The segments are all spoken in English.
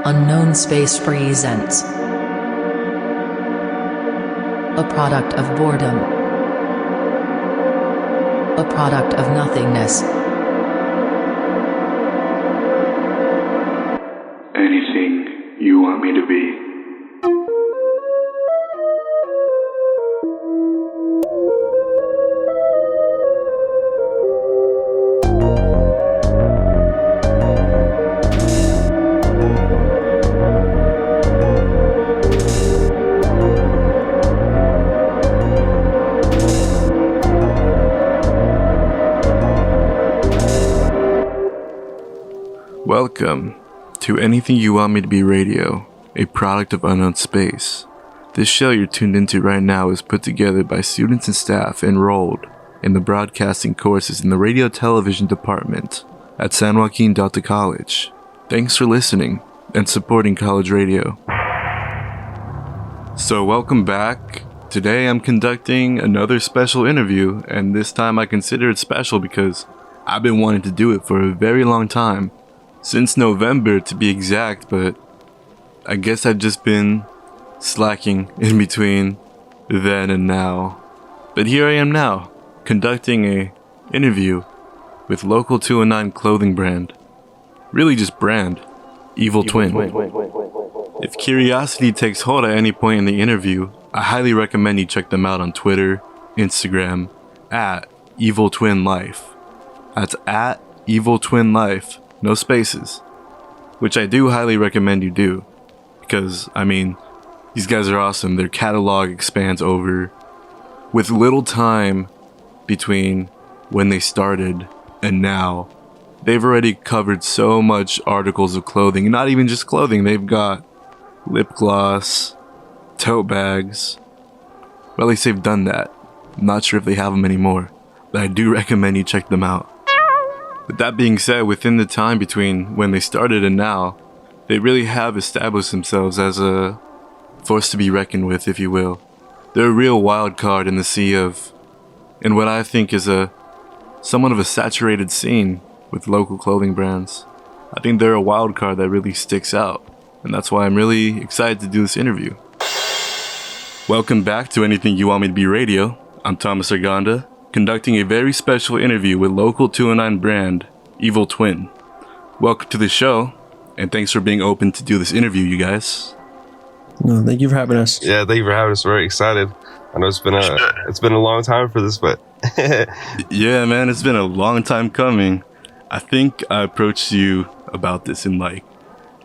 Unknown Space presents a product of boredom, a product of nothingness. Anything you want me to be. Welcome to Anything You Want Me to Be Radio, a product of Unknown Space. This show you're tuned into right now is put together by students and staff enrolled in the broadcasting courses in the radio television department at San Joaquin Delta College. Thanks for listening and supporting college radio. So welcome back. Today I'm conducting another special interview, and this time I consider it special because I've been wanting to do it for a very long time. Since November to be exact, but I guess I've just been slacking in between then and now. But here I am now, conducting a interview with local 209 clothing brand. Really just brand, Evil Twin. If curiosity takes hold at any point in the interview, I highly recommend you check them out on Twitter, Instagram, at Evil Twin Life. That's at Evil Twin Life. No spaces, which I do highly recommend you do, because, I mean, these guys are awesome. Their catalog expands over, with little time between when they started and now. They've already covered so much articles of clothing, not even just clothing. They've got lip gloss, tote bags. Well, at least they've done that. I'm not sure if they have them anymore, but I do recommend you check them out. With that being said, within the time between when they started and now, they really have established themselves as a force to be reckoned with, if you will. They're a real wild card in the sea of, in what I think is somewhat of a saturated scene with local clothing brands. I think they're a wild card that really sticks out, and that's why I'm really excited to do this interview. Welcome back to Anything You Want Me to Be Radio. I'm Thomas Arganda, conducting a very special interview with local 209 brand, Evil Twin. Welcome to the show, and thanks for being open to do this interview, you guys. No, thank you for having us. Yeah, thank you for having us. We're very excited. I know it's been a long time for this, but yeah, man, it's been a long time coming. I think I approached you about this in like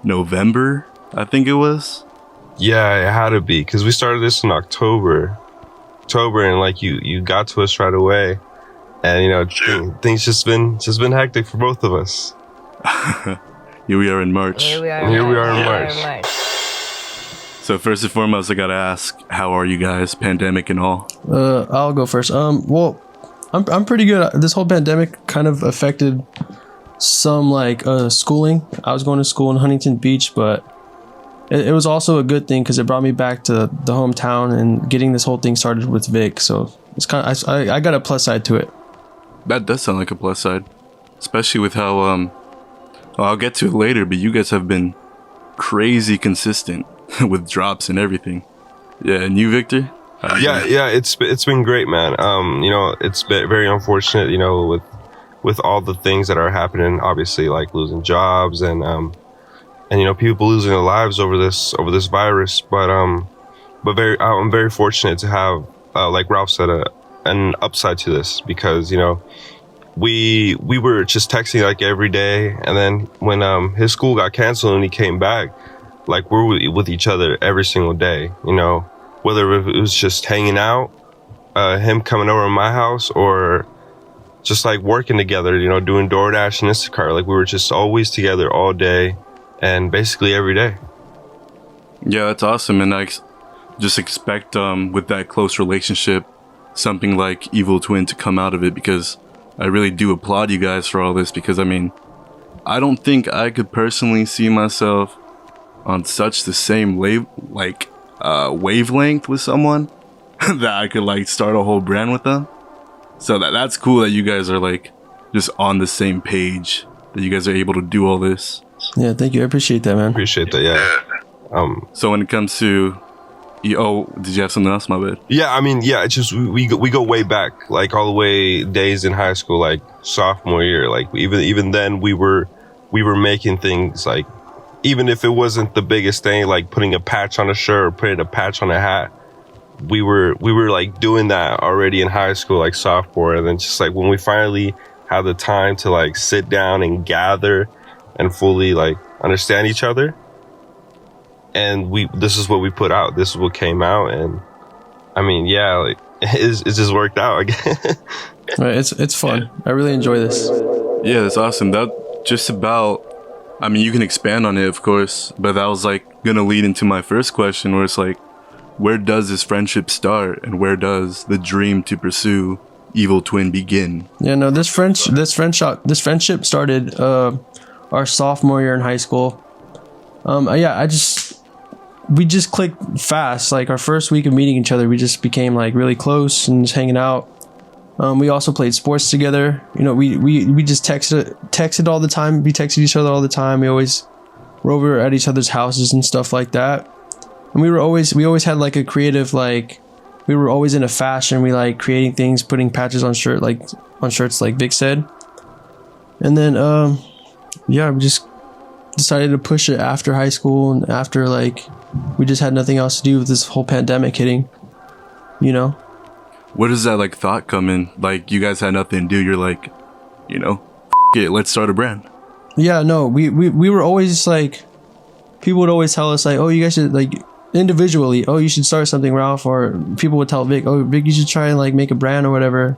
November, I think it was. Yeah, it had to be, because we started this in October, and like you got to us right away, and you know things just been hectic for both of us. Here we are in March. Here we are in March. So first and foremost, I gotta ask, how are you guys? Pandemic and all. I'll go first. Well, I'm pretty good. This whole pandemic kind of affected some schooling. I was going to school in Huntington Beach, but it was also a good thing because it brought me back to the hometown and getting this whole thing started with Vic. So it's kind of, I got a plus side to it. That does sound like a plus side, especially with how well, I'll get to it later, but you guys have been crazy consistent with drops and everything. Yeah, and you, Victor? Yeah, it's been great, man. You know, it's been very unfortunate, you know, with all the things that are happening, obviously, like losing jobs and you know, people losing their lives over this virus, but I'm very fortunate to have, like Ralph said, an upside to this, because you know, we were just texting like every day, and then when his school got canceled and he came back, like we're with each other every single day, you know, whether it was just hanging out, him coming over to my house, or just like working together, you know, doing DoorDash and Instacart. Like we were just always together all day. And basically every day. Yeah, that's awesome. And I just expect with that close relationship, something like Evil Twin to come out of it, because I really do applaud you guys for all this, because I mean, I don't think I could personally see myself on such the same wavelength with someone that I could like start a whole brand with them. So that's cool that you guys are like just on the same page, that you guys are able to do all this. Yeah, thank you. I appreciate that, man. Appreciate that. Yeah. So when it comes to, did you have something else, my bad? Yeah, I mean, yeah, it's just we go way back, like all the way days in high school, like sophomore year. Like even then we were making things like, even if it wasn't the biggest thing, like putting a patch on a shirt or putting a patch on a hat, we were like doing that already in high school, like sophomore. And then just like when we finally had the time to like sit down and gather and fully like understand each other, and this is what we put out. This is what came out, and I mean, yeah, like it just worked out again. Right, it's fun. I really enjoy this. Yeah, that's awesome. That just about, I mean, you can expand on it, of course, but that was like gonna lead into my first question, where it's like, where does this friendship start, and where does the dream to pursue Evil Twin begin? Yeah, no, this friendship started our sophomore year in high school. Yeah, we just clicked fast. Like our first week of meeting each other, we just became like really close and just hanging out. We also played sports together. You know, we just texted all the time. We texted each other all the time. We always were over at each other's houses and stuff like that. And we always had like a creative, like we were always into fashion. We like creating things, putting patches on shirts like Vic said. And then yeah, we just decided to push it after high school, and after like we just had nothing else to do with this whole pandemic hitting, you know. Where does that like thought come in? Like you guys had nothing to do, you're like, you know, it, let's start a brand. Yeah, no, we were always like, people would always tell us like, oh, you guys should like individually, oh, you should start something, Ralph, or people would tell Vic, oh, Vic, you should try and like make a brand or whatever.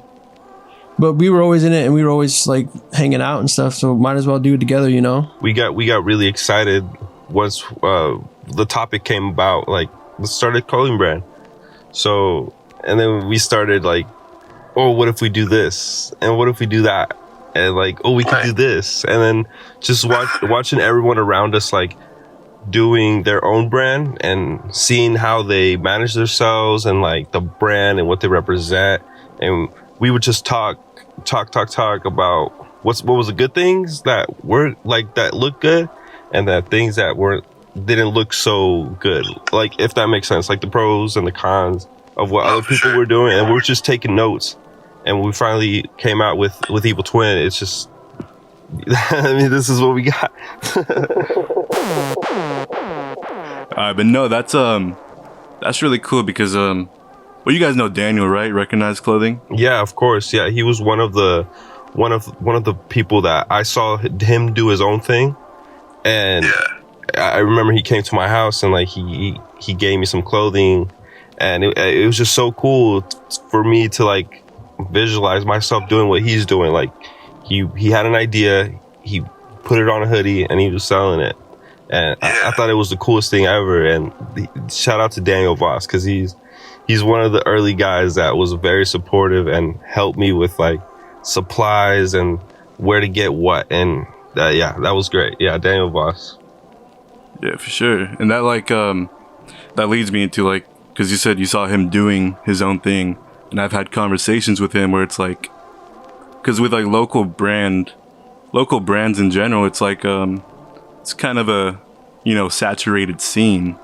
But we were always in it, and we were always like hanging out and stuff, so might as well do it together, you know. We got really excited once the topic came about, like let's start a clothing brand. So, and then we started like, oh, what if we do this, and what if we do that, and like, oh, we could do this, and then just watching everyone around us like doing their own brand and seeing how they manage themselves and like the brand and what they represent, and we would just talk about what was the good things that were like that look good, and the things that didn't look so good, like if that makes sense, like the pros and the cons of what other people were doing, and we're just taking notes, and we finally came out with Evil Twin. It's just, I mean, this is what we got. But no, that's really cool because well, you guys know Daniel, right? Recognized Clothing. Yeah, of course. Yeah, he was one of the people that I saw him do his own thing, and I remember he came to my house and like he gave me some clothing, and it was just so cool for me to like visualize myself doing what he's doing. Like he had an idea, he put it on a hoodie, and he was selling it, and I thought it was the coolest thing ever. And shout out to Daniel Voss, because he's one of the early guys that was very supportive and helped me with like supplies and where to get what. And yeah, that was great. Yeah, Daniel Voss. Yeah, for sure. And that like that leads me into like, because you said you saw him doing his own thing, and I've had conversations with him where it's like, because with like local brands in general, it's like it's kind of a, you know, saturated scene.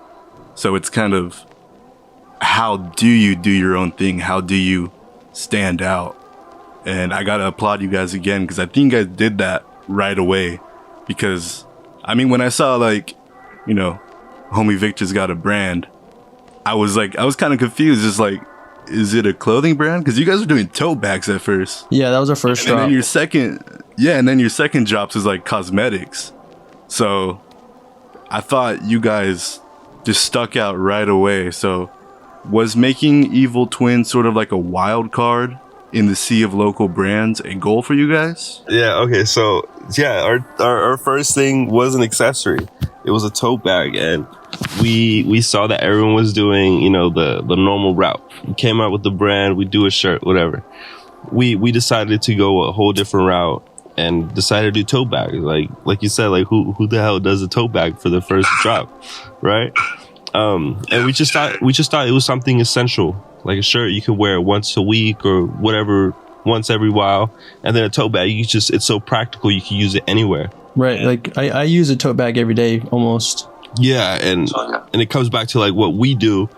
So it's kind of, how do you do your own thing? How do you stand out? And I gotta applaud you guys again, because I think you guys did that right away. Because I mean, when I saw like, you know, homie Victor's got a brand, I was kind of confused. Just like, is it a clothing brand? Because you guys were doing tote bags at first. Yeah, that was our first drop. And then your second drops is like cosmetics. So I thought you guys just stuck out right away. So was making Evil Twin sort of like a wild card in the sea of local brands a goal for you guys? Yeah, okay, so yeah, our first thing was an accessory. It was a tote bag, and we saw that everyone was doing, you know, the normal route. We came out with the brand, we do a shirt, whatever. We decided to go a whole different route and decided to do tote bags. Like you said, like who the hell does a tote bag for the first drop, right? And we just thought it was something essential, like a shirt you could wear once a week or whatever, once every while, and then a tote bag, it's so practical, you can use it anywhere. Right. Like I use a tote bag every day almost. Yeah, and it comes back to like what we do,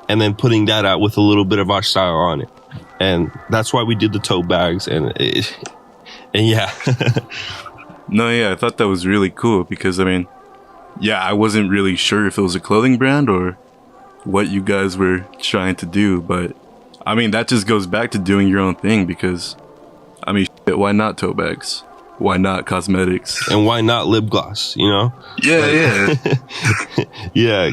and then putting that out with a little bit of our style on it, and that's why we did the tote bags. And yeah. No, yeah, I thought that was really cool because I mean, yeah, I wasn't really sure if it was a clothing brand or what you guys were trying to do, but I mean that just goes back to doing your own thing because I mean, shit, why not tote bags? Why not cosmetics? And why not lip gloss? You know? Yeah, yeah. Yeah.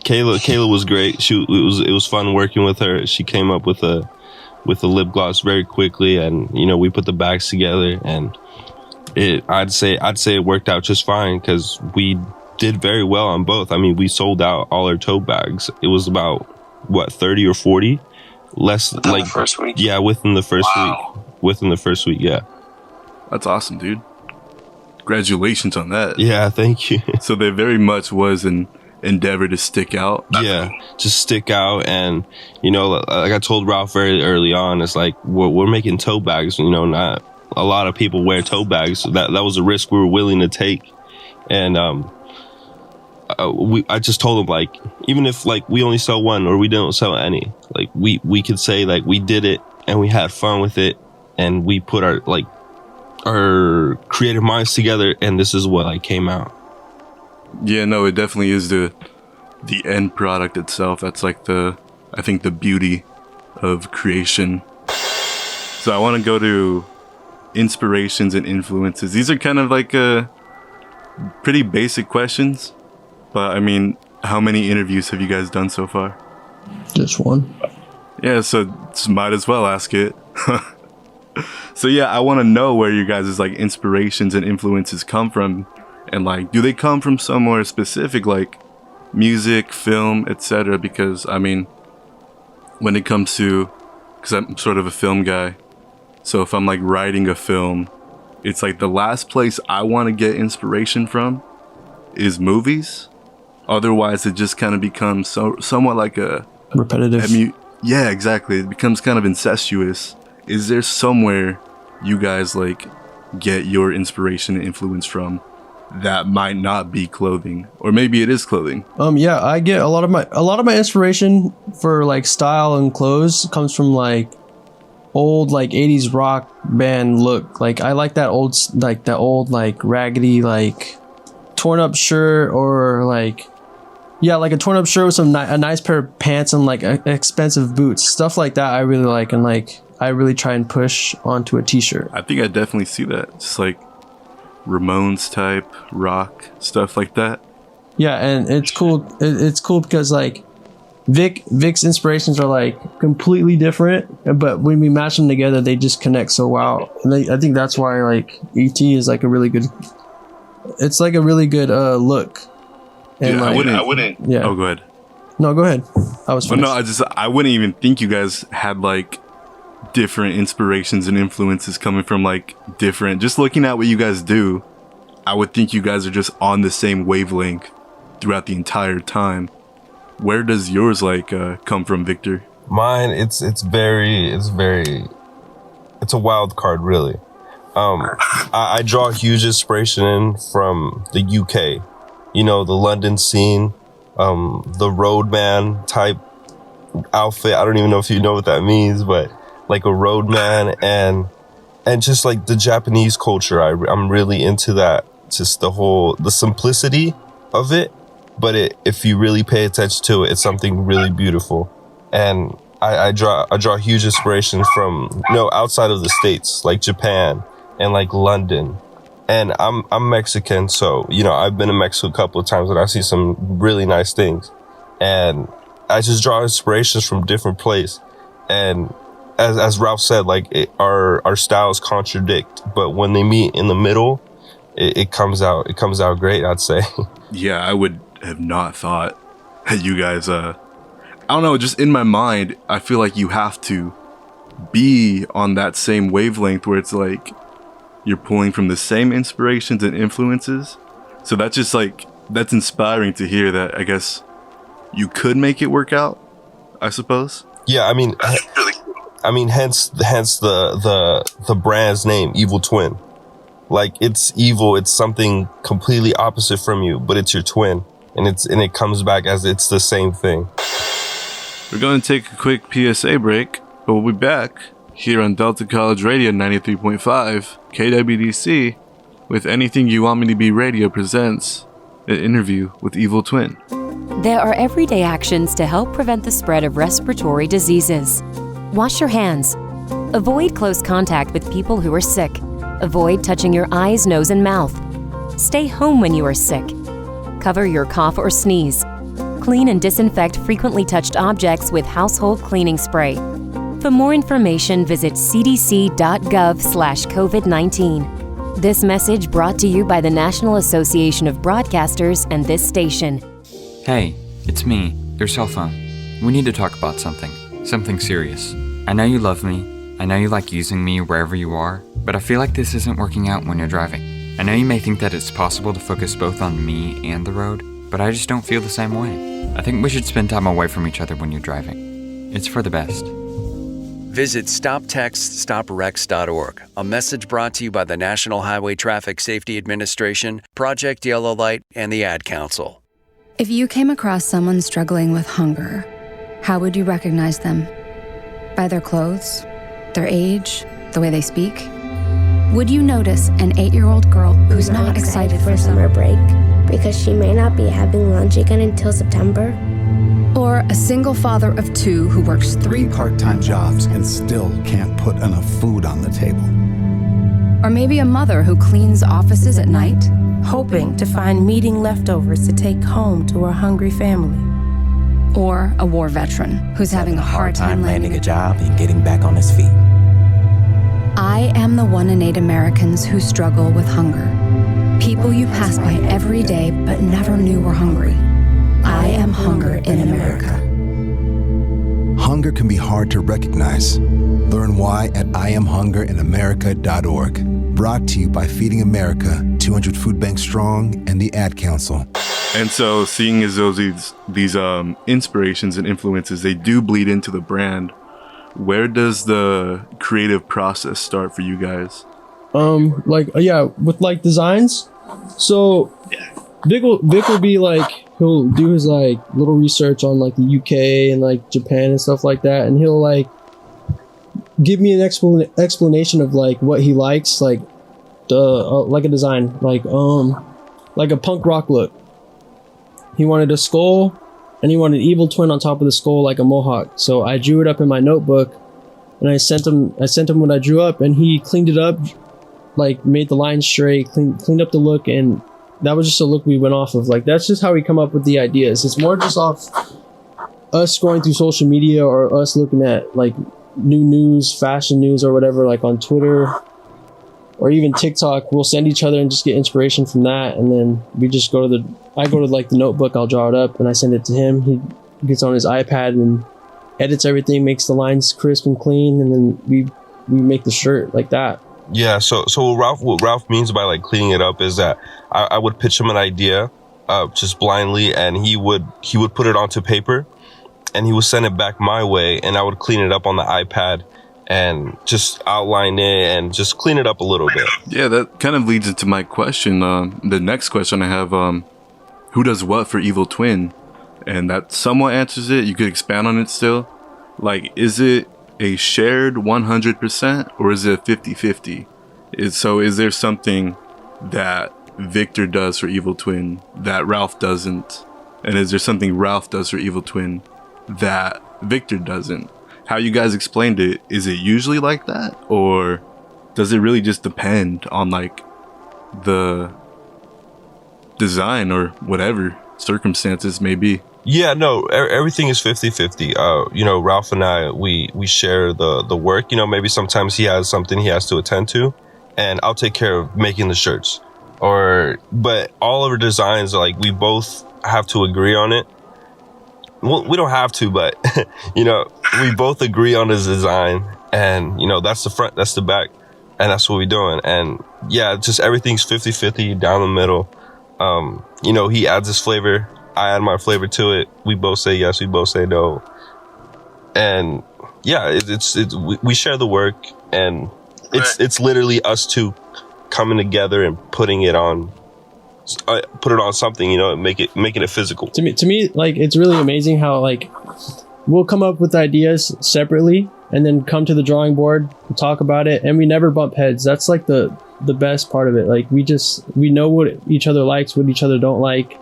Kayla was great. It was fun working with her. She came up with a lip gloss very quickly, and you know we put the bags together, and I'd say it worked out just fine because we did very well on both. I mean, we sold out all our tote bags. It was about what 30 or 40 less within like the first week. Yeah, within the first week. Within the first week, yeah. That's awesome, dude. Congratulations on that. Yeah, thank you. So there very much was an endeavor to stick out. Yeah, just stick out. And, you know, like I told Ralph very early on, it's like, we're making tote bags, you know, not a lot of people wear tote bags. So that was a risk we were willing to take. And I just told him, like, even if, like, we only sell one or we don't sell any, like, we could say, like, we did it and we had fun with it. And we put our creative minds together, and this is what came out. Yeah, no, it definitely is the end product itself. That's like I think the beauty of creation. So I want to go to inspirations and influences. These are kind of like pretty basic questions, but I mean, how many interviews have you guys done so far? Just one. Yeah, so might as well ask it. So yeah, I want to know where you guys' like inspirations and influences come from, and like, do they come from somewhere specific, like music, film, etc.? Because I mean, when it comes to, because I'm sort of a film guy, so if I'm like writing a film, it's like the last place I want to get inspiration from is movies. Otherwise, it just kind of becomes somewhat like a repetitive. Yeah, exactly. It becomes kind of incestuous. Is there somewhere you guys like get your inspiration and influence from that might not be clothing, or maybe it is clothing? Yeah, I get a lot of my inspiration for like style and clothes comes from like old like 80s rock band look. Like I like that old like raggedy like torn up shirt, or like like a torn up shirt with a nice pair of pants and like expensive boots, stuff like that. I really like, and like I really try and push onto a t-shirt. I think I definitely see that. Just like Ramones type rock stuff like that. Yeah, and it's cool. It's cool because like Vic's inspirations are like completely different, but when we match them together, they just connect so well. And I think that's why like ET is like a really good. It's like a really good look. And yeah, like, I wouldn't. Yeah. Oh, go ahead. No, go ahead. I was. No, I wouldn't even think you guys had like different inspirations and influences coming from like different. Just looking at what you guys do, I would think you guys are just on the same wavelength throughout the entire time. Where does yours like come from, Victor? Mine, it's a wild card, really. I draw huge inspiration from the UK. You know, the London scene, the roadman type outfit. I don't even know if you know what that means, but like a roadman, and just like the Japanese culture. I'm really into that. Just the simplicity of it. But if you really pay attention to it, it's something really beautiful. And I draw huge inspiration from, you know, outside of the States, like Japan and like London. And I'm Mexican, so, you know, I've been to Mexico a couple of times and I see some really nice things. And I just draw inspirations from different places. And as Ralph said, like our styles contradict, but when they meet in the middle, it comes out great, I'd say. Yeah, I would have not thought that you guys I don't know, just in my mind, I feel like you have to be on that same wavelength where it's like you're pulling from the same inspirations and influences. So that's just like, that's inspiring to hear that. I guess you could make it work out, I suppose. Yeah, I mean, hence the brand's name, Evil Twin. like it's evil. It's something completely opposite from you, but it's your twin, and it comes back as it's the same thing. We're going to take a quick PSA break, but we'll be back here on Delta College Radio 93.5 KWDC with Anything You Want Me to Be Radio presents an interview with Evil Twin. There are everyday actions to help prevent the spread of respiratory diseases. Wash your hands. Avoid close contact with people who are sick. Avoid touching your eyes, nose, and mouth. Stay home when you are sick. Cover your cough or sneeze. Clean and disinfect frequently touched objects with household cleaning spray. For more information, visit cdc.gov/COVID-19. This message brought to you by the National Association of Broadcasters and this station. Hey, it's me, your cell phone. We need to talk about something serious. I know you love me. I know you like using me wherever you are, but I feel like this isn't working out when you're driving. I know you may think that it's possible to focus both on me and the road, but I just don't feel the same way. I think we should spend time away from each other when you're driving. It's for the best. Visit StopTextStopWrecks.org, a message brought to you by the National Highway Traffic Safety Administration, Project Yellow Light, and the Ad Council. If you came across someone struggling with hunger, how would you recognize them? By their clothes, their age, the way they speak? Would you notice an 8-year-old girl who's not excited for summer break because she may not be having lunch again until September? Or a single father of 2 who works 3 part-time jobs and still can't put enough food on the table? Or maybe a mother who cleans offices at night, hoping to find meeting leftovers to take home to her hungry family. Or a war veteran who's having a hard time landing a job and getting back on his feet. I am the 1 in 8 Americans who struggle with hunger. People you pass by every day but never knew were hungry. I am hunger in America. Hunger can be hard to recognize. Learn why at IamHungerInAmerica.org. Brought to you by Feeding America, 200 Food Banks Strong, and the Ad Council. And so, seeing as though these inspirations and influences, they do bleed into the brand, where does the creative process start for you guys? With like designs. So Vic will be like, he'll do his like little research on like the UK and like Japan and stuff like that, and he'll like give me an explanation of like what he likes, like like a design, like a punk rock look. He wanted a skull, and he wanted an evil twin on top of the skull, like a mohawk. So I drew it up in my notebook, and I sent him what I drew up, and he cleaned it up, like made the lines straight, cleaned up the look, and that was just a look we went off of. Like, that's just how we come up with the ideas. It's more just off us scrolling through social media or us looking at like new news, fashion news or whatever, like on Twitter or even TikTok. We'll send each other and just get inspiration from that, and then we just I go to like the notebook, I'll draw it up and I send it to him. He gets on his iPad and edits everything, makes the lines crisp and clean, and then we make the shirt like that. Yeah, so what Ralph means by like cleaning it up is that I would pitch him an idea just blindly, and he would put it onto paper and he would send it back my way, and I would clean it up on the iPad and just outline it and just clean it up a little bit. Yeah, that kind of leads into my question. The next question I have, who does what for Evil Twin? And that somewhat answers it. You could expand on it still. Like, is it a shared 100% or is it 50-50? Is there something that Victor does for Evil Twin that Ralph doesn't? And is there something Ralph does for Evil Twin that Victor doesn't? How you guys explained it, is it usually like that? Or does it really just depend on like the design or whatever circumstances may be? Yeah, no, everything is 50-50. Ralph and I, we share the work. Maybe sometimes he has something he has to attend to, and I'll take care of making the shirts. But all of our designs, like, we both have to agree on it. Well, we don't have to, but, we both agree on his design, and, that's the front, that's the back, and that's what we're doing. And yeah, just everything's 50-50 down the middle. He adds his flavor, I add my flavor to it. We both say yes, we both say no. And yeah, we share the work, and it's literally us two coming together and putting it on something, you know, making it physical. To me, like, it's really amazing how, like, we'll come up with ideas separately and then come to the drawing board and talk about it, and we never bump heads. That's like the best part of it. Like, we know what each other likes, what each other don't like,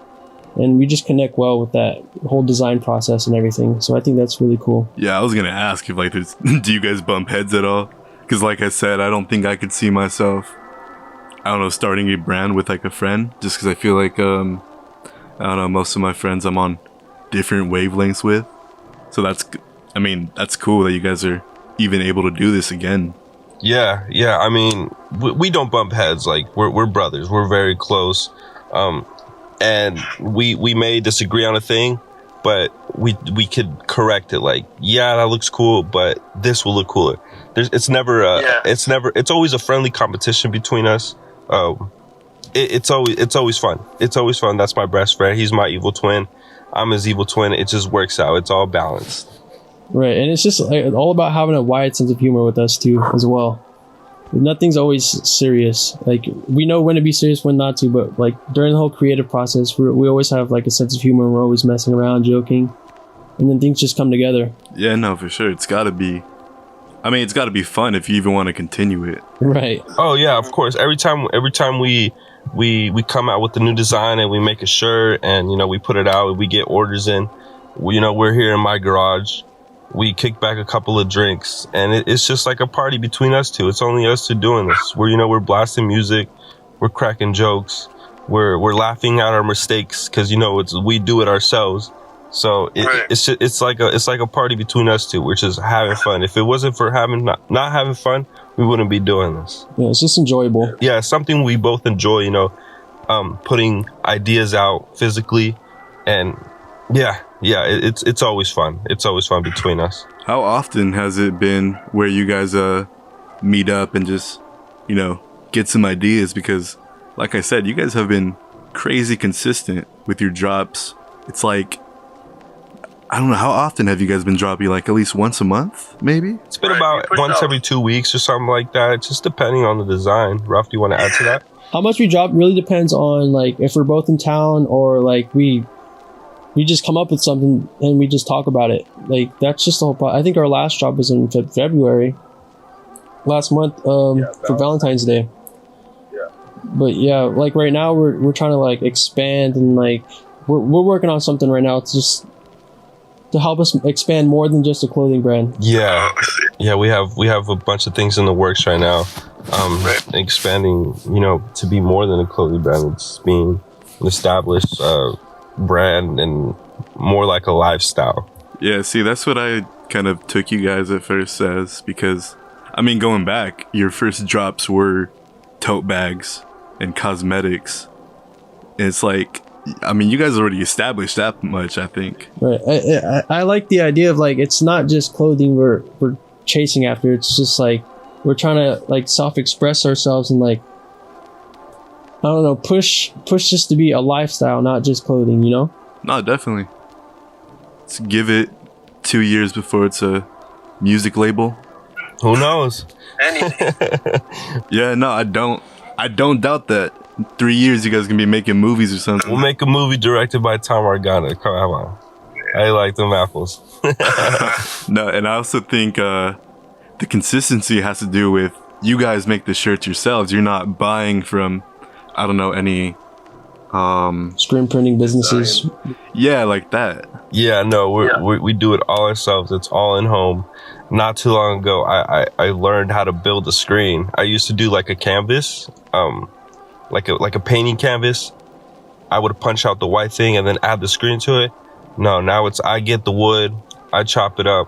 and we just connect well with that whole design process and everything. So I think that's really cool. Yeah, I was gonna ask if, like, do you guys bump heads at all? Because, like I said, I don't think I could see myself, I don't know, starting a brand with, like, a friend, just because I feel like, I don't know, most of my friends I'm on different wavelengths with. So that's cool that you guys are even able to do this again. Yeah. I mean, we don't bump heads. Like, we're brothers. We're very close. And we may disagree on a thing, but we could correct it. Like, yeah, that looks cool, but this will look cooler. It's always a friendly competition between us. It's always fun. It's always fun. That's my best friend. He's my evil twin. I'm his evil twin. It just works out. It's all balanced. Right, and it's just like, all about having a wide sense of humor with us too, as well. Nothing's always serious. Like, we know when to be serious, when not to, but like during the whole creative process, we always have like a sense of humor. And we're always messing around, joking, and then things just come together. Yeah, no, for sure. It's got to be fun if you even want to continue it. Right. Oh yeah, of course. Every time we come out with a new design and we make a shirt and, you know, we put it out, we get orders in. We're here in my garage. We kick back a couple of drinks, and it's just like a party between us two. It's only us two doing this. We're blasting music, we're cracking jokes, we're laughing at our mistakes because, you know, we do it ourselves. So it's like a party between us two. We're just having fun. If it wasn't for not having fun, we wouldn't be doing this. Yeah, it's just enjoyable. Yeah, it's something we both enjoy. You know, putting ideas out physically, and yeah, it's always fun. It's always fun between us. How often has it been where you guys meet up and just, you know, get some ideas? Because, like I said, you guys have been crazy consistent with your drops. It's like, I don't know, how often have you guys been dropping? Like at least once a month, maybe? It's been about once every 2 weeks or something like that, just depending on the design. Ralph, do you want to add to that? How much we drop really depends on, like, if we're both in town or like we just come up with something and we just talk about it. Like, that's just the whole part. I think our last drop was in February, last month, for Valentine's Day. Yeah. But yeah, like right now we're trying to like expand, and like we're working on something right now to help us expand more than just a clothing brand. Yeah, we have a bunch of things in the works right now. Expanding, you know, to be more than a clothing brand. It's being an established brand and more like a lifestyle. Yeah, see, that's what I kind of took you guys at first as, because, I mean, going back, your first drops were tote bags and cosmetics. And it's like, I mean, you guys already established that much, I think. Right. I like the idea of, like, it's not just clothing we're chasing after. It's just like we're trying to like self-express ourselves and like, I don't know, push just to be a lifestyle, not just clothing, you know? No, definitely. Let's give it 2 years before it's a music label. Who knows? Yeah, no, I don't doubt that. 3 years, you guys can be making movies or something. We'll make a movie directed by Tom Argana. Come on. I like them apples. No, and I also think the consistency has to do with you guys make the shirts yourselves. You're not buying from, I don't know, any screen printing businesses. Yeah, like that. Yeah, no, we do it all ourselves. It's all in home. Not too long ago, I learned how to build a screen. I used to do like a canvas, like a painting canvas. I would punch out the white thing and then add the screen to it. No, now I get the wood, I chop it up,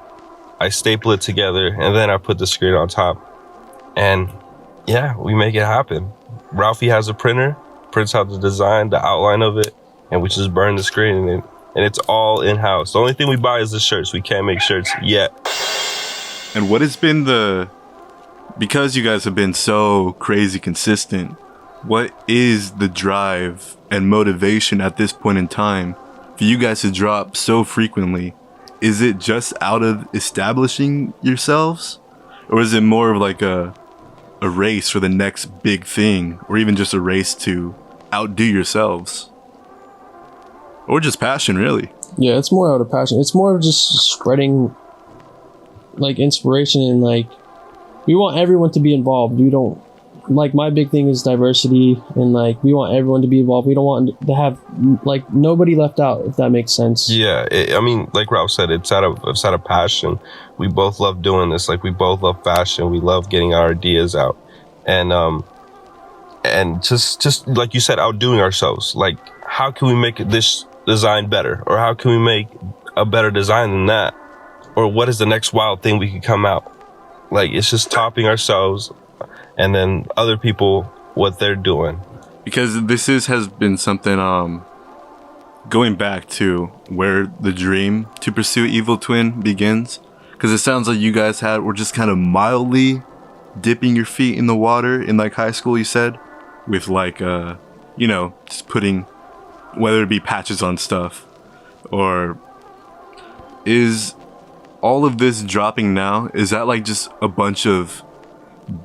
I staple it together, and then I put the screen on top. And yeah, we make it happen. Ralphie has a printer, prints out the design, the outline of it, and we just burn the screen, and it's all in-house. The only thing we buy is the shirts. We can't make shirts yet. And what has been because you guys have been so crazy consistent, what is the drive and motivation at this point in time for you guys to drop so frequently? Is it just out of establishing yourselves? Or is it more of like a a race for the next big thing, or even just a race to outdo yourselves? Or just passion, really? Yeah, it's more out of passion. It's more of just spreading like inspiration, and like we want everyone to be involved. We don't like, my big thing is diversity, and like we want everyone to be involved. We don't want to have like nobody left out, if that makes sense. Yeah, I mean, like Ralph said, it's out of passion. We both love doing this. Like, we both love fashion. We love getting our ideas out, and just like you said, outdoing ourselves. Like, how can we make this design better, or how can we make a better design than that, or what is the next wild thing we could come out? Like, it's just topping ourselves, and then other people, what they're doing. Because this has been something, going back to where the dream to pursue Evil Twin begins. Because it sounds like you guys were just kind of mildly dipping your feet in the water in like high school, you said, with like, just putting, whether it be patches on stuff, or is all of this dropping now? Is that like just a bunch of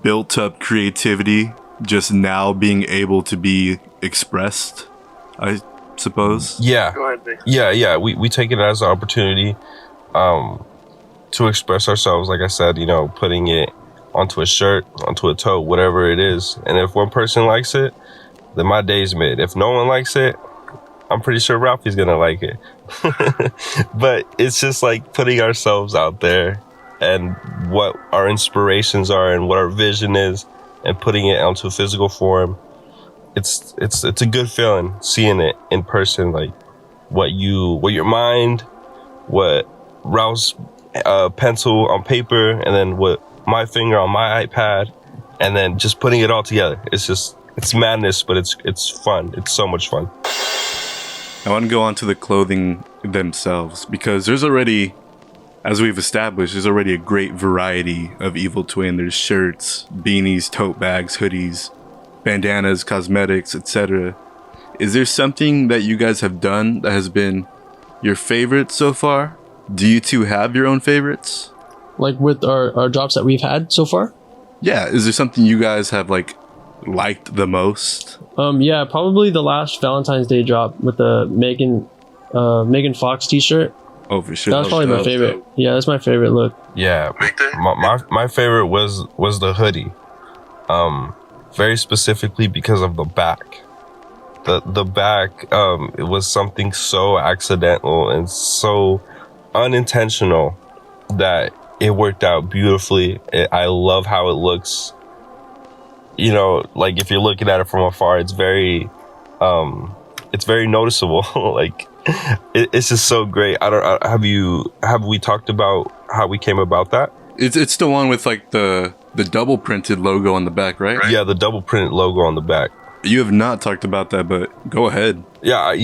built up creativity just now being able to be expressed, I suppose? Yeah. We take it as an opportunity to express ourselves. Like I said, putting it onto a shirt, onto a tote, whatever it is. And if one person likes it, then my day's made. If no one likes it, I'm pretty sure Ralphie's gonna like it. But it's just like putting ourselves out there and what our inspirations are and what our vision is, and putting it onto physical form. It's a good feeling seeing it in person, like what your mind, what Ralph's pencil on paper, and then what my finger on my iPad, and then just putting it all together. It's madness, but it's fun. It's so much fun. I want to go on to the clothing themselves, because there's already, as we've established, there's already a great variety of Evil Twin. There's shirts, beanies, tote bags, hoodies, bandanas, cosmetics, etc. Is there something that you guys have done that has been your favorite so far? Do you two have your own favorites? Like with our drops that we've had so far? Yeah, is there something you guys have liked the most? Yeah, probably the last Valentine's Day drop with the Megan Fox t-shirt. Oh, for sure. That was probably my favorite. Dope. Yeah, that's my favorite look. Yeah, my favorite was the hoodie. Very specifically because of the back. The back, it was something so accidental and so unintentional that it worked out beautifully. I love how it looks. Like if you're looking at it from afar, it's very noticeable. Like it's just so great. Have we talked about how we came about that? It's the one with like the double printed logo on the back, right? Yeah, the double printed logo on the back. You have not talked about that, but go ahead. Yeah.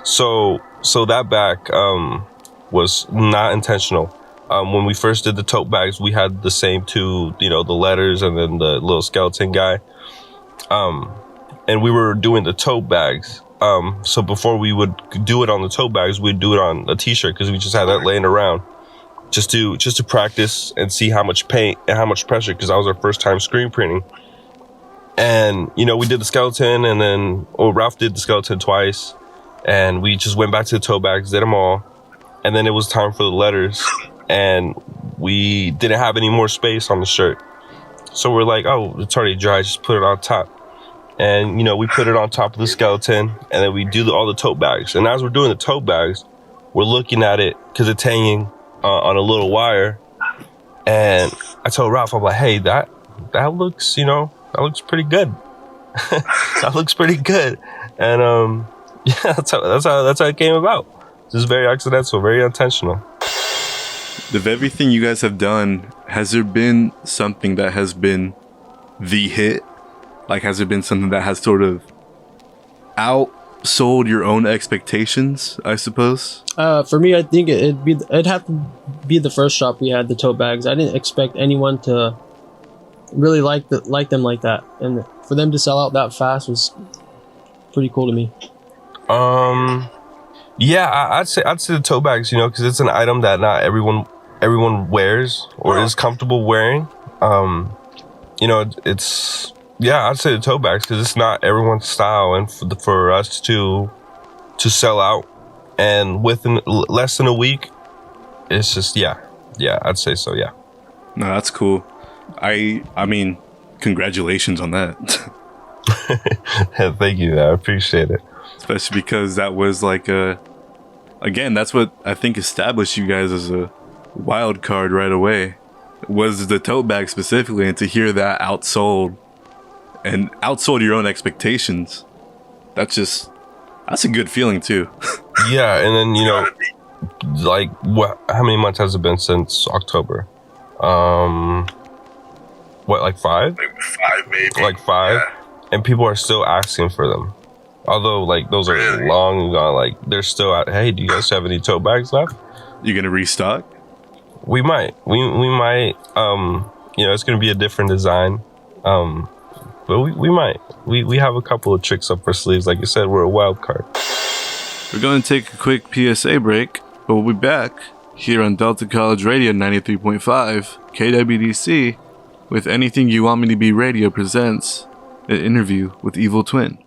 So that back was not intentional. When we first did the tote bags, we had the same two, the letters and then the little skeleton guy. And we were doing the tote bags. So before we would do it on the tote bags, we'd do it on a t-shirt because we just had that laying around just to practice and see how much paint and how much pressure, because that was our first time screen printing. And, we did the skeleton, and then, Ralph did the skeleton twice, and we just went back to the tote bags, did them all. And then it was time for the letters, and we didn't have any more space on the shirt. So we're like, oh, it's already dry, just put it on top. And, we put it on top of the skeleton, and then we do all the tote bags. And as we're doing the tote bags, we're looking at it because it's hanging on a little wire. And I told Ralph, I'm like, hey, that looks, that looks pretty good. That looks pretty good. And yeah, that's how it came about. Just very accidental, very intentional. Of everything you guys have done, has there been something that has been the hit? Like, has there been something that has sort of outsold your own expectations, I suppose? For me, I think it'd have to be the first shop we had, the tote bags. I didn't expect anyone to really like them like that, and for them to sell out that fast was pretty cool to me. Yeah, I'd say the tote bags, because it's an item that not everyone wears or is comfortable wearing. it's I'd say the tote bags because it's not everyone's style, and for us to sell out and within less than a week, it's just I'd say so. Yeah. No, that's cool. I mean, congratulations on that. Thank you. I appreciate it. Especially because that was like again, that's what I think established you guys as a wild card right away. Was the tote bag specifically, and to hear that outsold your own expectations, that's a good feeling too. Yeah, and then like how many months has it been since October? Like 5? Like 5 maybe. Like 5, yeah. And people are still asking for them. Although like those are long gone, like they're still out. Hey, do you guys have any tote bags left? You gonna restock? We might. We might. It's gonna be a different design. But we might. We have a couple of tricks up our sleeves. Like you said, we're a wild card. We're going to take a quick PSA break, but we'll be back here on Delta College Radio 93.5 KWDC with Anything You Want Me to Be Radio presents an interview with Evil Twin.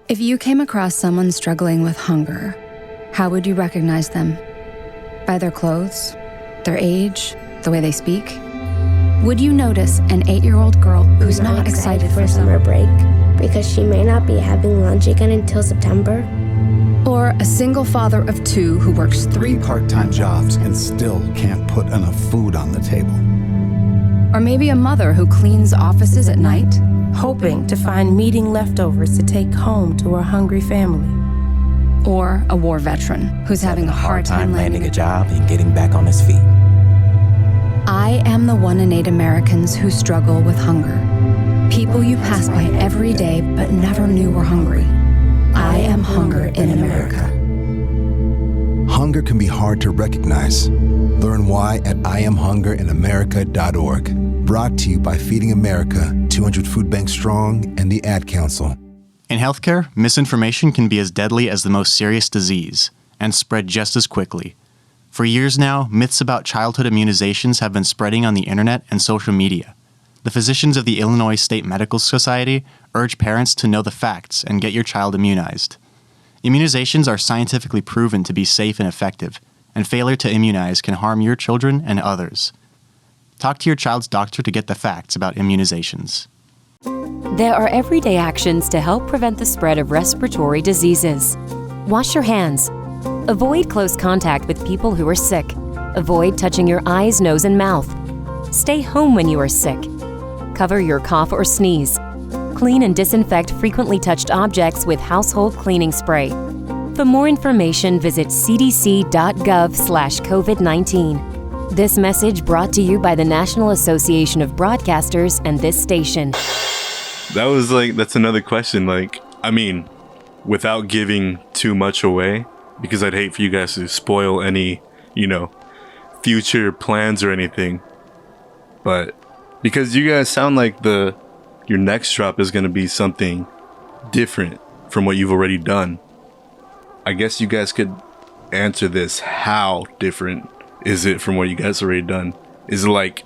If you came across someone struggling with hunger, how would you recognize them? By their clothes, their age, the way they speak? Would you notice an 8-year-old girl who's not excited for summer break because she may not be having lunch again until September? Or a single father of 2 who works 3 part-time jobs and still can't put enough food on the table? Or maybe a mother who cleans offices at night, hoping to find meeting leftovers to take home to her hungry family. Or a war veteran who's having a hard time landing a job and getting back on his feet. I am the 1 in 8 Americans who struggle with hunger. People you pass by every day but never knew were hungry. I am hunger in America. Hunger can be hard to recognize. Learn why at IamHungerInAmerica.org. Brought to you by Feeding America, 200 Food Banks Strong, and the Ad Council. In healthcare, misinformation can be as deadly as the most serious disease and spread just as quickly. For years now, myths about childhood immunizations have been spreading on the internet and social media. The physicians of the Illinois State Medical Society urge parents to know the facts and get your child immunized. Immunizations are scientifically proven to be safe and effective, and failure to immunize can harm your children and others. Talk to your child's doctor to get the facts about immunizations. There are everyday actions to help prevent the spread of respiratory diseases. Wash your hands. Avoid close contact with people who are sick. Avoid touching your eyes, nose, and mouth. Stay home when you are sick. Cover your cough or sneeze. Clean and disinfect frequently touched objects with household cleaning spray. For more information, visit cdc.gov/COVID-19. This message brought to you by the National Association of Broadcasters and this station. That's another question. Without giving too much away, because I'd hate for you guys to spoil any, future plans or anything. But because you guys sound like your next drop is going to be something different from what you've already done. I guess you guys could answer this. How different is it from what you guys already done? Is it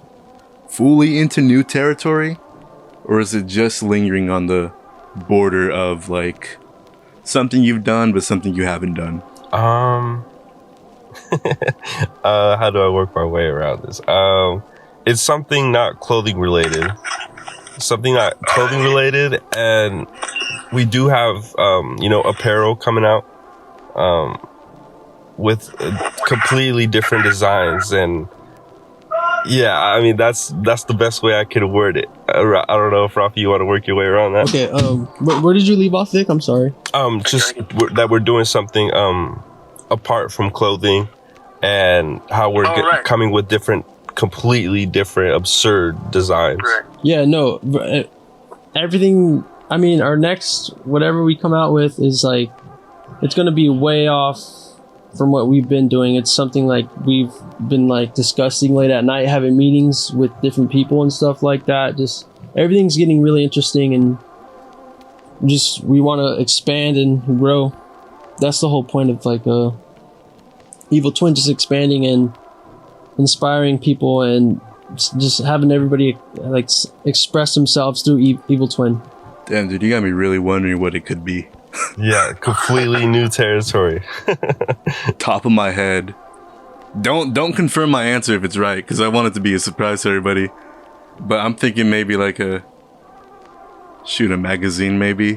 fully into new territory? Or is it just lingering on the border of something you've done but something you haven't done? How do I work my way around this? It's something not clothing related. And we do have apparel coming out with completely different designs, and that's the best way I could word it. I don't know if Rafi, you want to work your way around that. Okay, where did you leave off, Vic? I'm sorry. Just that we're doing something apart from clothing, and how we're coming with completely different, absurd designs. Yeah, no, everything. Our next whatever we come out with is it's gonna be way off from what we've been doing. It's something we've been discussing late at night, having meetings with different people and stuff like that. Just everything's getting really interesting, and we want to expand and grow. That's the whole point of Evil Twin, just expanding and inspiring people and just having everybody like express themselves through Evil Twin. Damn, dude, you got me really wondering what it could be. Yeah, completely new territory. Top of my head. Don't confirm my answer if it's right, because I want it to be a surprise to everybody. But I'm thinking maybe like a magazine, maybe.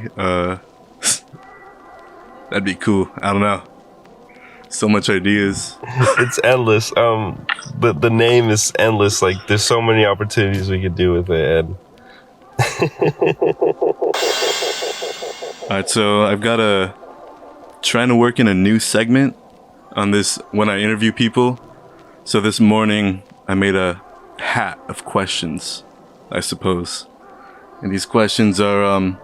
That'd be cool. I don't know. So much ideas. It's endless. The name is endless. Like, there's so many opportunities we could do with it. And Alright, so I've got trying to work in a new segment on this when I interview people. So this morning I made a hat of questions, I suppose. And these questions are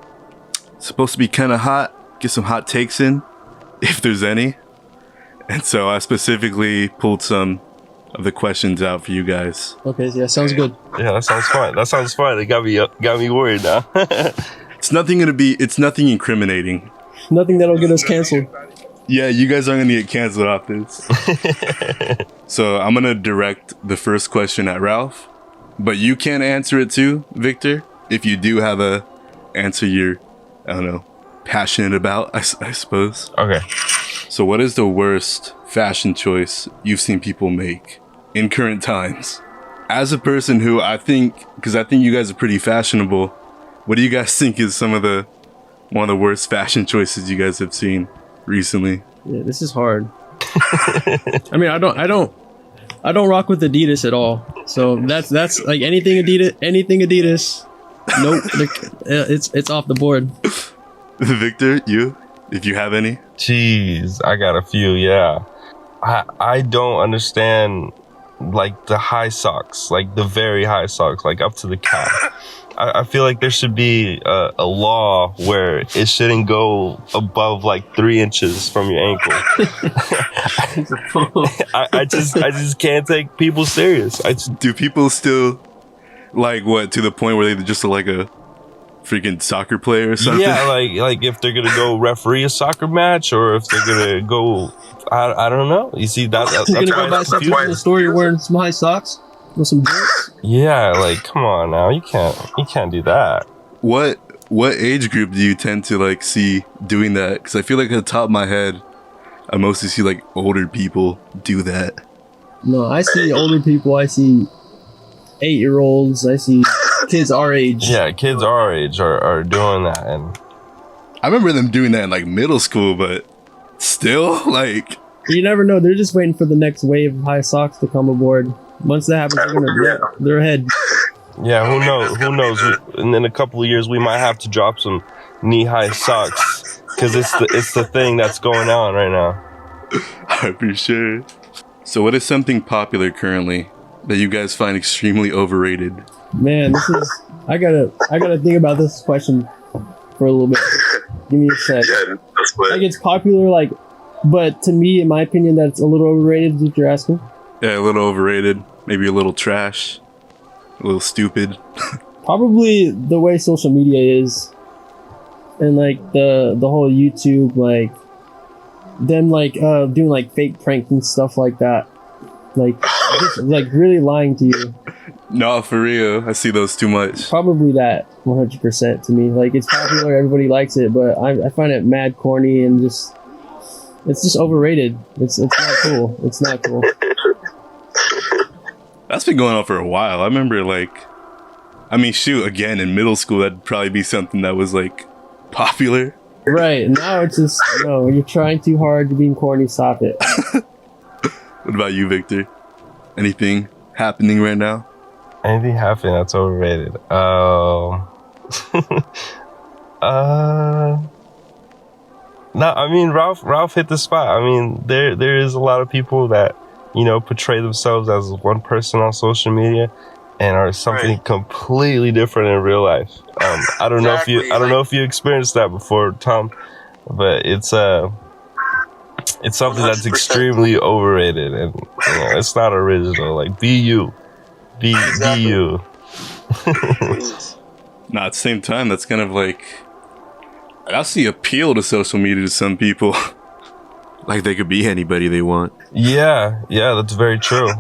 supposed to be kind of hot, get some hot takes in, if there's any. And so I specifically pulled some of the questions out for you guys. Okay, yeah, sounds good. Yeah, that sounds fun. It got me worried now. It's nothing incriminating. Nothing that'll get us canceled. Yeah, you guys aren't gonna get canceled off this. So I'm gonna direct the first question at Ralph, but you can answer it too, Victor, if you do have a answer you're, I don't know, passionate about, I suppose. Okay. So what is the worst fashion choice you've seen people make in current times? As a person who because I think you guys are pretty fashionable, what do you guys think is one of the worst fashion choices you guys have seen recently? Yeah, this is hard. I mean, I don't rock with Adidas at all. So that's like anything Adidas. Nope, it's off the board. Victor, if you have any. Jeez, I got a few. Yeah, I don't understand like the high socks, like the very high socks, like up to the calf. I feel like there should be a law where it shouldn't go above like 3 inches from your ankle. I just can't take people serious. Do people still like what, to the point where they just like a freaking soccer player or something? Yeah, like if they're gonna go referee a soccer match, or if they're gonna go, I don't know. You see that's you're gonna go buy something in the store, you're wearing some high socks with some boots? Yeah, like come on now, you can't do that. What age group do you tend to like see doing that? Because I feel like at the top of my head, I mostly see like older people do that. No, I see older people. I see 8-year-olds. I see kids our age. Yeah, kids our age are doing that, and I remember them doing that in like middle school, but still, like, you never know. They're just waiting for the next wave of high socks to come aboard. Once that happens, they're ahead. Yeah, who knows? In a couple of years, we might have to drop some knee-high socks because it's the thing that's going on right now. I'm pretty sure. So, what is something popular currently that you guys find extremely overrated? Man, I gotta think about this question for a little bit. Give me a sec. Yeah, that's what. Like, it's popular, like, but to me, in my opinion, that's a little overrated. Is what you're asking? Yeah, a little overrated. Maybe a little trash. A little stupid. Probably the way social media is, and like the whole YouTube, like them like doing like fake pranks and stuff like that. Like, just, like really lying to you. No, for real. I see those too much. Probably that 100% to me. Like, it's popular, everybody likes it, but I find it mad corny and it's just overrated. It's not cool. It's not cool. That's been going on for a while. I remember, like, I mean, shoot, again, in middle school, that'd probably be something that was, like, popular. Right. Now it's just, no, you're trying too hard, you're being corny, stop it. What about you, Victor? Anything happening right now? Anything happening that's overrated? No, I mean, Ralph hit the spot. I mean, there is a lot of people that, you know, portray themselves as one person on social media and are something completely different in real life. I don't know if you experienced that before, Tom, but it's something 100%. That's extremely overrated, and you know, it's not original. Like, be you, be you. Nah, at the same time, that's kind of like, that's the appeal to social media to some people. Like, they could be anybody they want. Yeah, that's very true.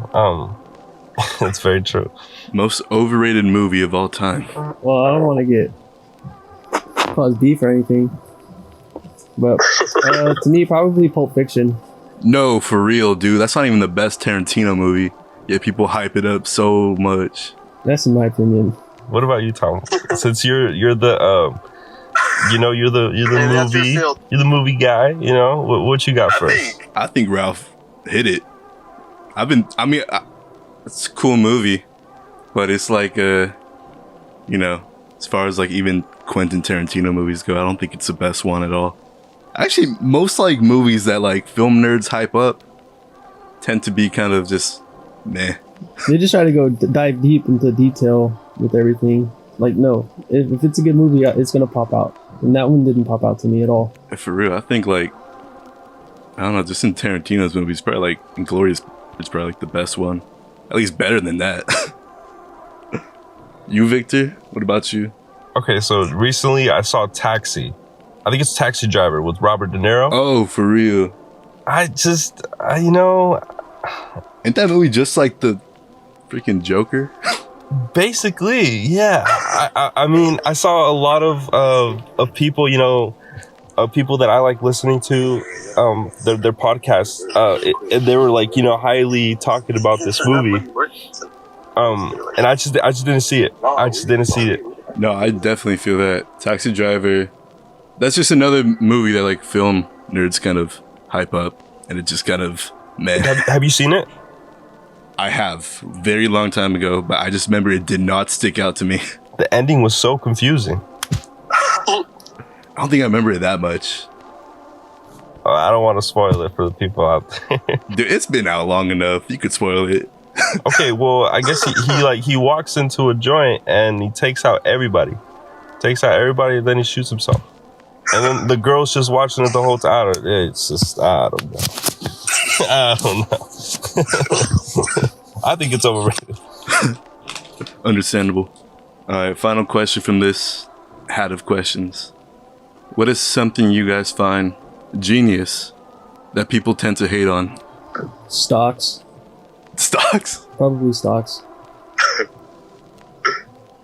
It's very true. Most overrated movie of all time. Well, I don't want to cause beef or anything, but to me, probably Pulp Fiction. No, for real, dude. That's not even the best Tarantino movie. Yet people hype it up so much. That's in my opinion. What about you, Tom? Since you're the you're the movie guy. You know what you got first? I think Ralph hit it. It's a cool movie, but it's like as far as like even Quentin Tarantino movies go, I don't think it's the best one at all. Actually, most like movies that like film nerds hype up tend to be kind of just meh. They just try to dive deep into detail with everything. Like, no, if it's a good movie, it's gonna pop out, and that one didn't pop out to me at all. For real, I think like I don't know, just in Tarantino's movies, probably like Inglourious is probably like the best one, at least better than that. You, Victor, what about you? Okay, so recently I saw Taxi. I think it's Taxi Driver with Robert De Niro. Oh, for real? Ain't that movie just like the freaking Joker? Basically, yeah. I mean, I saw a lot of people, people that I like listening to, their podcasts. They were like, highly talking about this movie. And I just didn't see it. I just didn't see it. No, I definitely feel that. Taxi Driver, that's just another movie that like film nerds kind of hype up, and it just kind of meh. Have you seen it? I have, very long time ago, but I just remember it did not stick out to me. The ending was so confusing. I don't think I remember it that much. I don't want to spoil it for the people out there. Dude, it's been out long enough. You could spoil it. Okay, well, I guess he walks into a joint and he takes out everybody. And then he shoots himself. And then the girl's just watching it the whole time. It's just, I don't know. I think it's overrated. Understandable. All right, final question from this hat of questions. What is something you guys find genius that people tend to hate on? Stocks. Stocks? Probably stocks.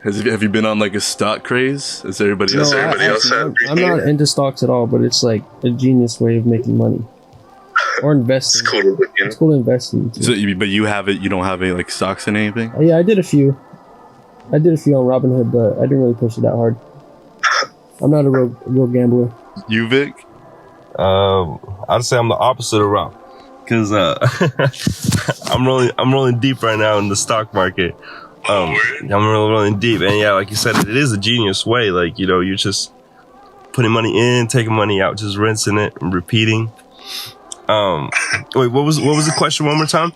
Have you been on like a stock craze? As everybody else? I'm not into stocks at all, but it's like a genius way of making money. Or investing. It's cool to invest in. So, but you don't have any like stocks in anything? Yeah, I did a few. On Robinhood, but I didn't really push it that hard. I'm not a real gambler. You, Vic? I'd say I'm the opposite of Rob, because I'm rolling deep right now in the stock market. I'm rolling deep, and yeah, like you said, it is a genius way. Like, you're just putting money in, taking money out, just rinsing it and repeating. Wait, what was the question one more time?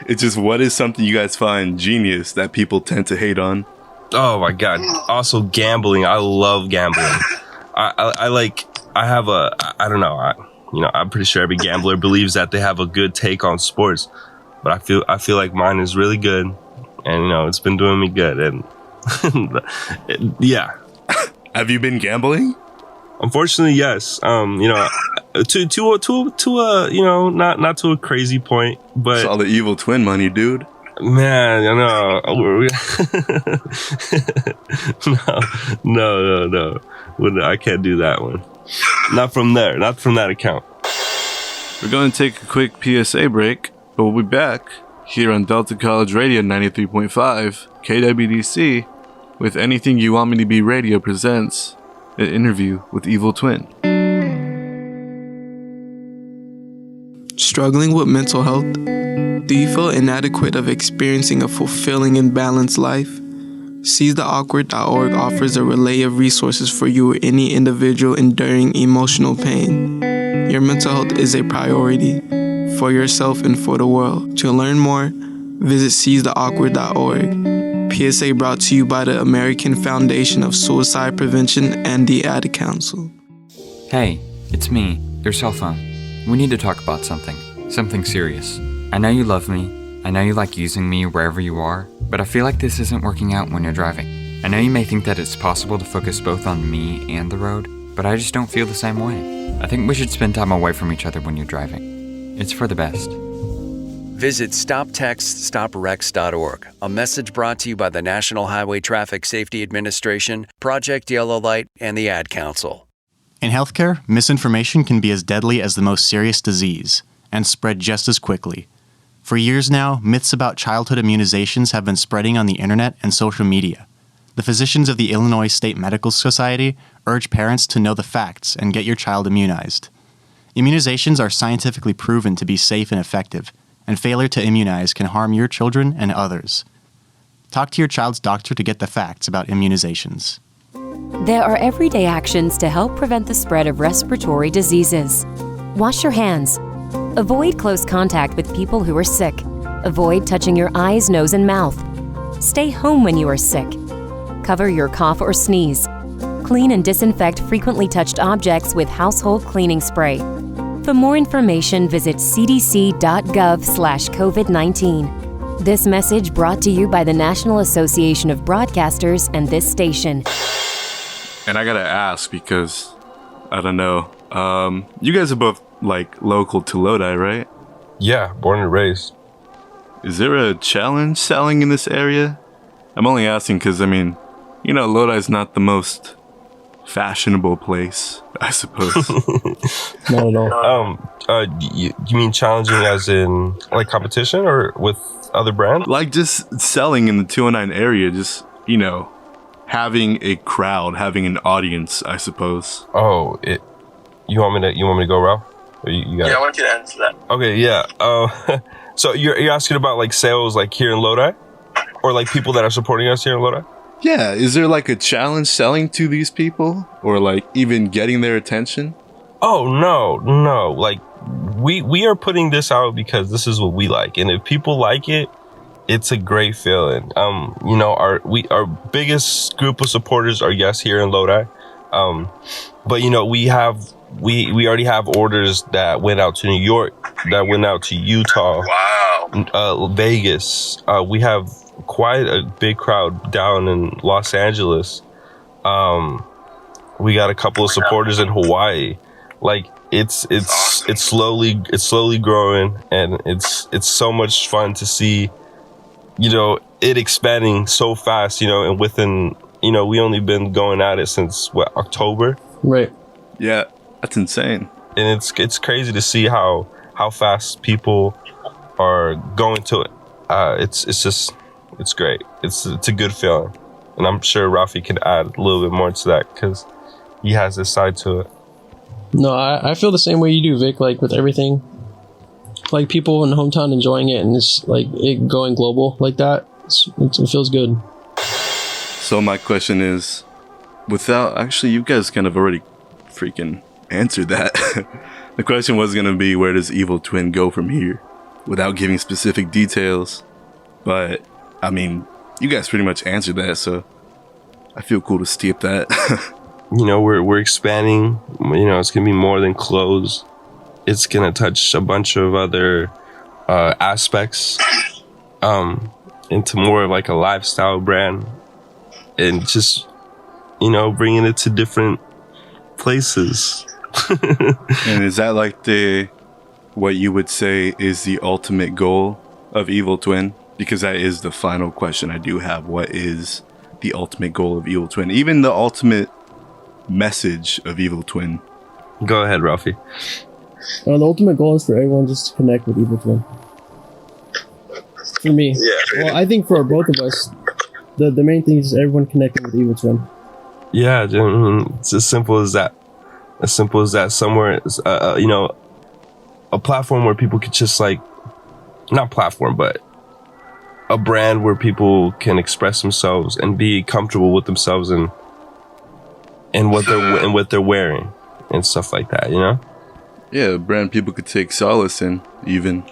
It's just, what is something you guys find genius that people tend to hate on? Oh my god! Also, gambling. I love gambling. I'm pretty sure every gambler believes that they have a good take on sports, but I feel like mine is really good, and it's been doing me good, and yeah. Have you been gambling? Unfortunately, yes. Not to a crazy point, but it's all the evil twin money, dude. Man, I know. No. I can't do that one. Not from there. Not from that account. We're going to take a quick PSA break, but we'll be back here on Delta College Radio 93.5 KWDC with Anything You Want Me to Be Radio presents an interview with Evil Twin. Struggling with mental health? Do you feel inadequate of experiencing a fulfilling and balanced life? SeizeTheAwkward.org offers a relay of resources for you or any individual enduring emotional pain. Your mental health is a priority for yourself and for the world. To learn more, visit SeizeTheAwkward.org. PSA brought to you by the American Foundation of Suicide Prevention and the Ad Council. Hey, it's me, your cell phone. We need to talk about something serious. I know you love me, I know you like using me wherever you are, but I feel like this isn't working out when you're driving. I know you may think that it's possible to focus both on me and the road, but I just don't feel the same way. I think we should spend time away from each other when you're driving. It's for the best. Visit StopTextStopWrecks.org, a message brought to you by the National Highway Traffic Safety Administration, Project Yellow Light, and the Ad Council. In healthcare, misinformation can be as deadly as the most serious disease and spread just as quickly. For years now, myths about childhood immunizations have been spreading on the internet and social media. The physicians of the Illinois State Medical Society urge parents to know the facts and get your child immunized. Immunizations are scientifically proven to be safe and effective, and failure to immunize can harm your children and others. Talk to your child's doctor to get the facts about immunizations. There are everyday actions to help prevent the spread of respiratory diseases. Wash your hands. Avoid close contact with people who are sick. Avoid touching your eyes, nose, and mouth. Stay home when you are sick. Cover your cough or sneeze. Clean and disinfect frequently touched objects with household cleaning spray. For more information, visit cdc.gov/COVID-19. This message brought to you by the National Association of Broadcasters and this station. And I gotta ask because, I don't know, you guys are both, like, local to Lodi, right? Yeah, born and raised. Is there a challenge selling in this area? I'm only asking because, I mean, you know, Lodi's not the most fashionable place, I suppose. Not at all. You mean challenging as in, like, competition or with other brands? Like, just selling in the 209 area, just, you know, having a crowd, having an audience, I suppose. Oh, you want me to go, Ralph? Or you got I want you to answer that. Okay, yeah. So you're asking about like sales like here in Lodi, or like people that are supporting us here in Lodi? Yeah, is there like a challenge selling to these people, or like even getting their attention? Oh no! Like we are putting this out because this is what we like, and if people like it, it's a great feeling. You know, our biggest group of supporters are here in Lodi, but you know we already have orders that went out to New York, that went out to Utah, Vegas. We have quite a big crowd down in Los Angeles. We got a couple of supporters in Hawaii. Like it's slowly growing, and it's so much fun to see, you know, it expanding so fast, you know, and within, you know, we only been going at it since October. Right. Yeah, that's insane. And it's crazy to see how fast people are going to it. It's great. It's a good feeling, and I'm sure Rafi can add a little bit more to that because he has this side to it. No, I feel the same way you do, Vic. Like with everything, like people in the hometown enjoying it, and it's like it going global like that. It feels good. So my question is, actually, you guys kind of already freaking answered that. The question was going to be, where does Evil Twin go from here? Without giving specific details. But, I mean, you guys pretty much answered that, so I feel cool to skip that. You know, we're expanding. You know, it's going to be more than clothes. It's going to touch a bunch of other aspects into more of like a lifestyle brand. And just, you know, bringing it to different places. And is that like what you would say is the ultimate goal of Evil Twin? Because that is the final question I do have. What is the ultimate goal of Evil Twin? Even the ultimate message of Evil Twin. Go ahead, Rafi. The ultimate goal is for everyone just to connect with Evil Twin. For me. Yeah. Well, I think for both of us, the main thing is everyone connecting with Evil Twin. Yeah, it's as simple as that. As simple as that. Somewhere, you know, a platform where people could just like, not platform, but a brand where people can express themselves and be comfortable with themselves and what they're wearing and stuff like that, you know? Yeah, a brand people could take solace in, even.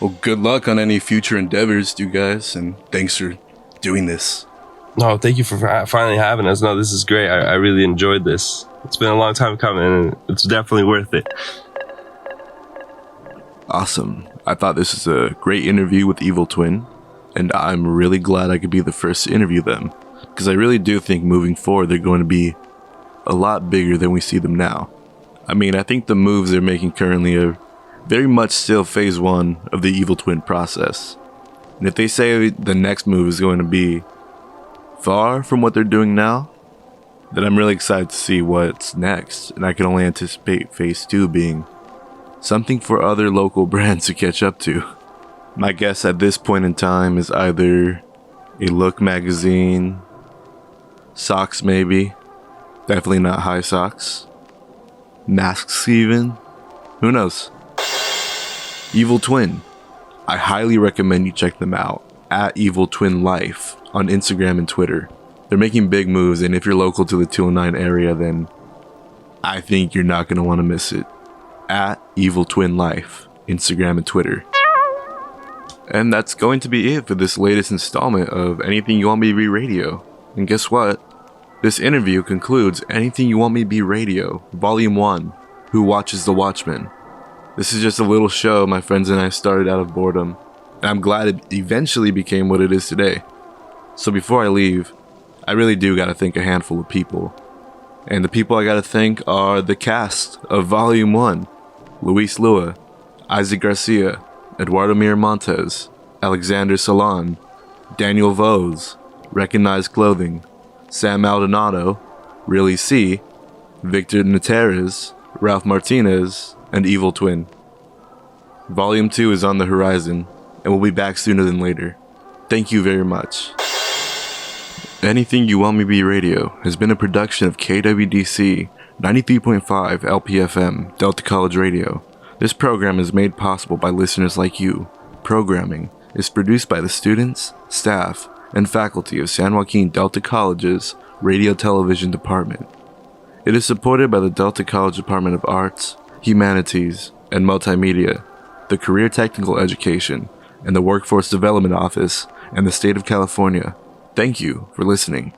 Well, good luck on any future endeavors, you guys, and thanks for doing this. No, thank you for finally having us. No, this is great. I really enjoyed this. It's been a long time coming, and it's definitely worth it. Awesome. I thought this was a great interview with Evil Twin, and I'm really glad I could be the first to interview them, because I really do think moving forward they're going to be a lot bigger than we see them now. I mean, I think the moves they're making currently are very much still phase 1 of the Evil Twin process. And if they say the next move is going to be far from what they're doing now, then I'm really excited to see what's next, and I can only anticipate phase 2 being something for other local brands to catch up to. My guess at this point in time is either a Look magazine, socks maybe, definitely not high socks, masks even, who knows. Evil Twin, I highly recommend you check them out at Evil Twin Life on Instagram and Twitter. They're making big moves, and if you're local to the 209 area, then I think you're not going to want to miss it. At Evil Twin Life, Instagram and Twitter. And that's going to be it for this latest installment of Anything You Want Me to Be Radio. And guess what? This interview concludes Anything You Want Me to Be Radio, Volume 1, Who Watches the Watchmen. This is just a little show my friends and I started out of boredom, and I'm glad it eventually became what it is today. So before I leave, I really do gotta thank a handful of people. And the people I gotta thank are the cast of Volume 1, Luis Lua, Isaac Garcia, Eduardo Miramontes, Alexander Salon, Daniel Vose, Recognized Clothing, Sam Maldonado, Really C, Victor Nateras, Ralph Martinez, and Evil Twin. Volume 2 is on the horizon, and we'll be back sooner than later. Thank you very much. Anything You Want Me to Be Radio has been a production of KWDC 93.5 LPFM Delta College Radio. This program is made possible by listeners like you. Programming is produced by the students, staff, and faculty of San Joaquin Delta College's Radio Television Department. It is supported by the Delta College Department of Arts, Humanities, and Multimedia, the Career Technical Education, and the Workforce Development Office, and the State of California. Thank you for listening.